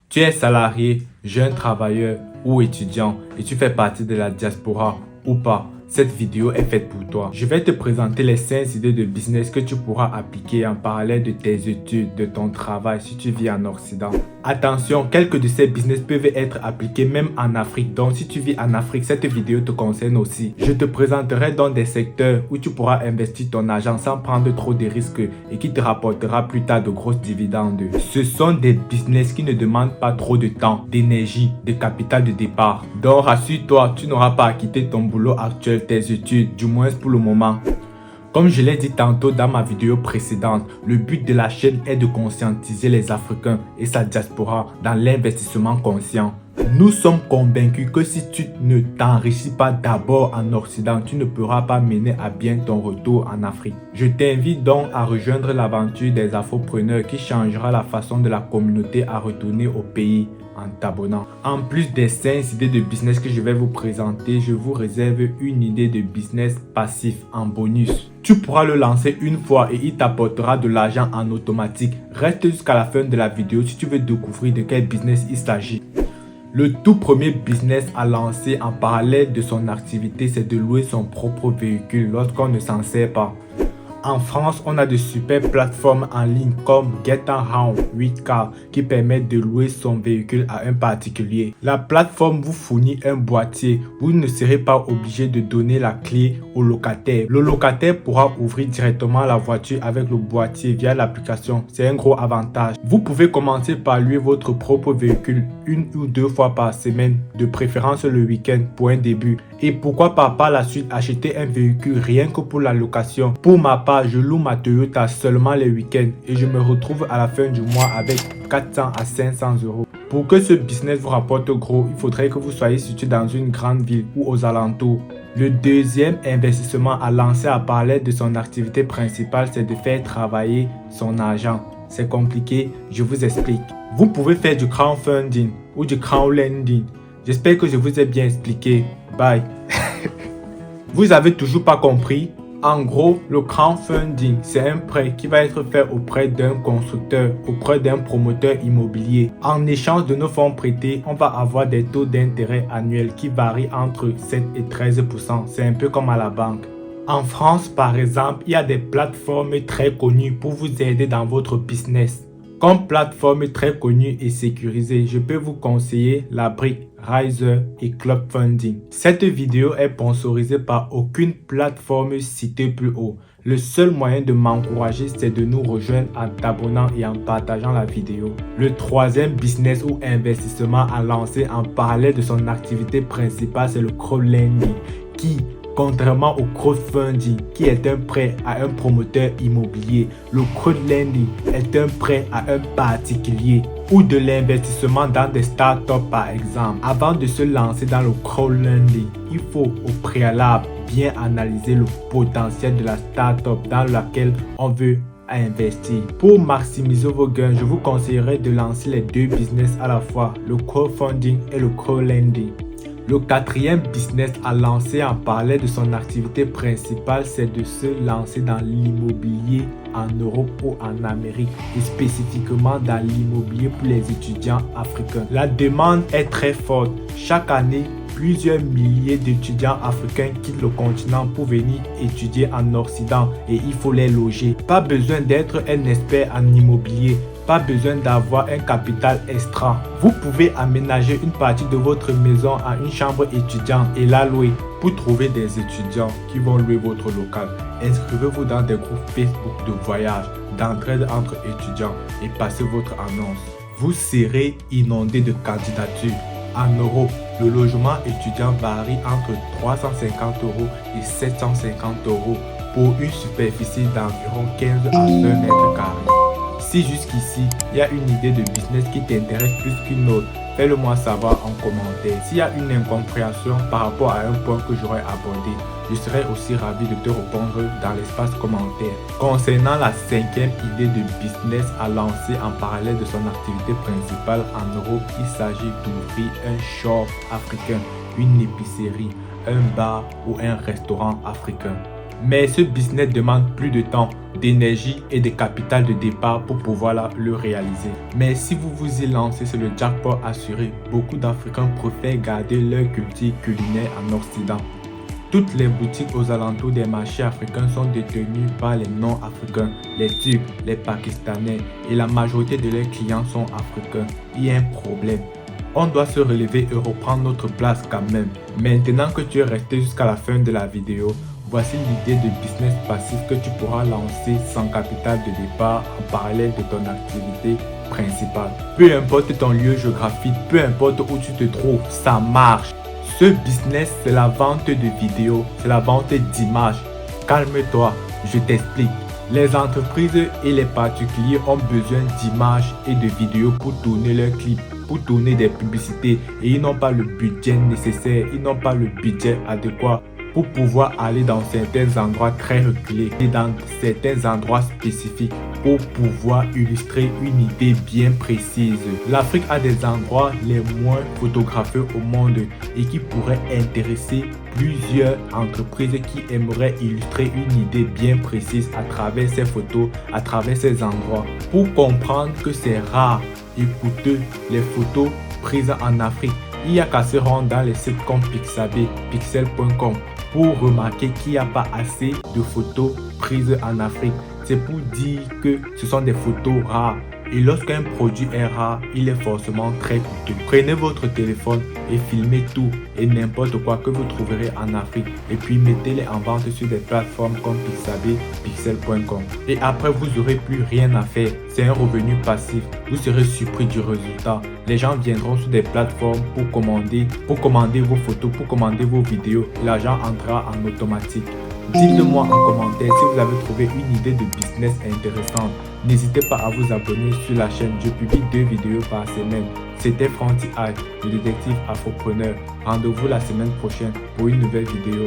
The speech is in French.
Tu es salarié, jeune travailleur ou étudiant et tu fais partie de la diaspora ou pas, cette vidéo est faite pour toi. Je vais te présenter les 5 idées de business que tu pourras appliquer en parallèle de tes études, de ton travail si tu vis en Occident. Attention, quelques de ces business peuvent être appliqués même en Afrique. Donc si tu vis en Afrique, cette vidéo te concerne aussi. Je te présenterai dans des secteurs où tu pourras investir ton argent sans prendre trop de risques et qui te rapportera plus tard de grosses dividendes. Ce sont des business qui ne demandent pas trop de temps, d'énergie, de capital de départ. Donc rassure-toi, tu n'auras pas à quitter ton boulot actuel, tes études, du moins pour le moment. Comme je l'ai dit tantôt dans ma vidéo précédente, le but de la chaîne est de conscientiser les Africains et sa diaspora dans l'investissement conscient. Nous sommes convaincus que si tu ne t'enrichis pas d'abord en Occident, tu ne pourras pas mener à bien ton retour en Afrique. Je t'invite donc à rejoindre l'aventure des Afropreneurs qui changera la façon de la communauté à retourner au pays en t'abonnant. En plus des 5 idées de business que je vais vous présenter, je vous réserve une idée de business passif en bonus. Tu pourras le lancer une fois et il t'apportera de l'argent en automatique. Reste jusqu'à la fin de la vidéo si tu veux découvrir de quel business il s'agit. Le tout premier business à lancer en parallèle de son activité, c'est de louer son propre véhicule lorsqu'on ne s'en sert pas. En France, on a de super plateformes en ligne comme Get-A-Round 8Car qui permettent de louer son véhicule à un particulier. La plateforme vous fournit un boîtier. Vous ne serez pas obligé de donner la clé au locataire. Le locataire pourra ouvrir directement la voiture avec le boîtier via l'application. C'est un gros avantage. Vous pouvez commencer par louer votre propre véhicule 1 ou 2 fois par semaine, de préférence le week-end pour un début. Et pourquoi pas par la suite acheter un véhicule rien que pour la location. Pour ma part, je loue ma Toyota seulement les week-ends et je me retrouve à la fin du mois avec 400 à 500 euros. Pour que ce business vous rapporte gros, il faudrait que vous soyez situé dans une grande ville ou aux alentours. Le deuxième investissement à lancer en parallèle de son activité principale, c'est de faire travailler son argent. C'est compliqué, je vous explique. Vous pouvez faire du crowdfunding ou du crowdlending. J'espère que je vous ai bien expliqué. Bye. Vous avez toujours pas compris? En gros, le crowdfunding, c'est un prêt qui va être fait auprès d'un constructeur, auprès d'un promoteur immobilier. En échange de nos fonds prêtés, on va avoir des taux d'intérêt annuels qui varient entre 7 et 13%. C'est un peu comme à la banque. En France, par exemple, il y a des plateformes très connues pour vous aider dans votre business. Comme plateforme très connue et sécurisée, je peux vous conseiller la brique, Riser et Clubfunding. Cette vidéo est sponsorisée par aucune plateforme citée plus haut. Le seul moyen de m'encourager, c'est de nous rejoindre en t'abonnant et en partageant la vidéo. Le troisième business ou investissement à lancer en parallèle de son activité principale, c'est le crowdlending qui, contrairement au crowdfunding qui est un prêt à un promoteur immobilier, le crowdlending est un prêt à un particulier ou de l'investissement dans des startups par exemple. Avant de se lancer dans le crowdlending, il faut au préalable bien analyser le potentiel de la startup dans laquelle on veut investir. Pour maximiser vos gains, je vous conseillerais de lancer les 2 business à la fois, le crowdfunding et le crowdlending. Le quatrième business à lancer en parallèle de son activité principale, c'est de se lancer dans l'immobilier en Europe ou en Amérique et spécifiquement dans l'immobilier pour les étudiants africains. La demande est très forte. Chaque année, plusieurs milliers d'étudiants africains quittent le continent pour venir étudier en Occident et il faut les loger. Pas besoin d'être un expert en immobilier. Pas besoin d'avoir un capital extra. Vous pouvez aménager une partie de votre maison en une chambre étudiante et la louer pour trouver des étudiants qui vont louer votre local. Inscrivez-vous dans des groupes Facebook de voyage, d'entraide entre étudiants et passez votre annonce. Vous serez inondé de candidatures. En Europe, le logement étudiant varie entre 350 € et 750 € pour une superficie d'environ 15 à 20 mètres carrés. Si jusqu'ici, il y a une idée de business qui t'intéresse plus qu'une autre, fais-le moi savoir en commentaire. S'il y a une incompréhension par rapport à un point que j'aurais abordé, je serai aussi ravi de te répondre dans l'espace commentaire. Concernant la 5e idée de business à lancer en parallèle de son activité principale en Europe, il s'agit d'ouvrir un shop africain, une épicerie, un bar ou un restaurant africain. Mais ce business demande plus de temps, d'énergie et de capital de départ pour pouvoir le réaliser. Mais si vous vous y lancez, c'est le jackpot assuré. Beaucoup d'Africains préfèrent garder leur culture culinaire en Occident. Toutes les boutiques aux alentours des marchés africains sont détenues par les non-africains, les Turcs, les Pakistanais, et la majorité de leurs clients sont africains. Il y a un problème. On doit se relever et reprendre notre place quand même. Maintenant que tu es resté jusqu'à la fin de la vidéo, voici l'idée de business passif que tu pourras lancer sans capital de départ en parallèle de ton activité principale. Peu importe ton lieu géographique, peu importe où tu te trouves, ça marche. Ce business, c'est la vente de vidéos, c'est la vente d'images. Calme-toi, je t'explique. Les entreprises et les particuliers ont besoin d'images et de vidéos pour tourner leurs clips, pour tourner des publicités, et ils n'ont pas le budget nécessaire, ils n'ont pas le budget adéquat pour pouvoir aller dans certains endroits très reculés et dans certains endroits spécifiques pour pouvoir illustrer une idée bien précise. L'Afrique a des endroits les moins photographiés au monde et qui pourraient intéresser plusieurs entreprises qui aimeraient illustrer une idée bien précise à travers ces photos, à travers ces endroits. Pour comprendre que c'est rare et coûteux les photos prises en Afrique, il n'y a qu'à se rendre dans les sites comme Pixabay, pixel.com pour remarquer qu'il n'y a pas assez de photos prises en Afrique. C'est pour dire que ce sont des photos rares. Et lorsqu'un produit est rare, il est forcément très coûteux. Prenez votre téléphone et filmez tout et n'importe quoi que vous trouverez en Afrique. Et puis mettez-les en vente sur des plateformes comme Pixabay, pixel.com. Et après, vous n'aurez plus rien à faire. C'est un revenu passif. Vous serez surpris du résultat. Les gens viendront sur des plateformes pour commander vos photos, pour commander vos vidéos. L'argent entrera en automatique. Dites-le-moi en commentaire si vous avez trouvé une idée de business intéressante. N'hésitez pas à vous abonner sur la chaîne. Je publie 2 vidéos par semaine. C'était Franti Eye, le détective afropreneur. Rendez-vous la semaine prochaine pour une nouvelle vidéo.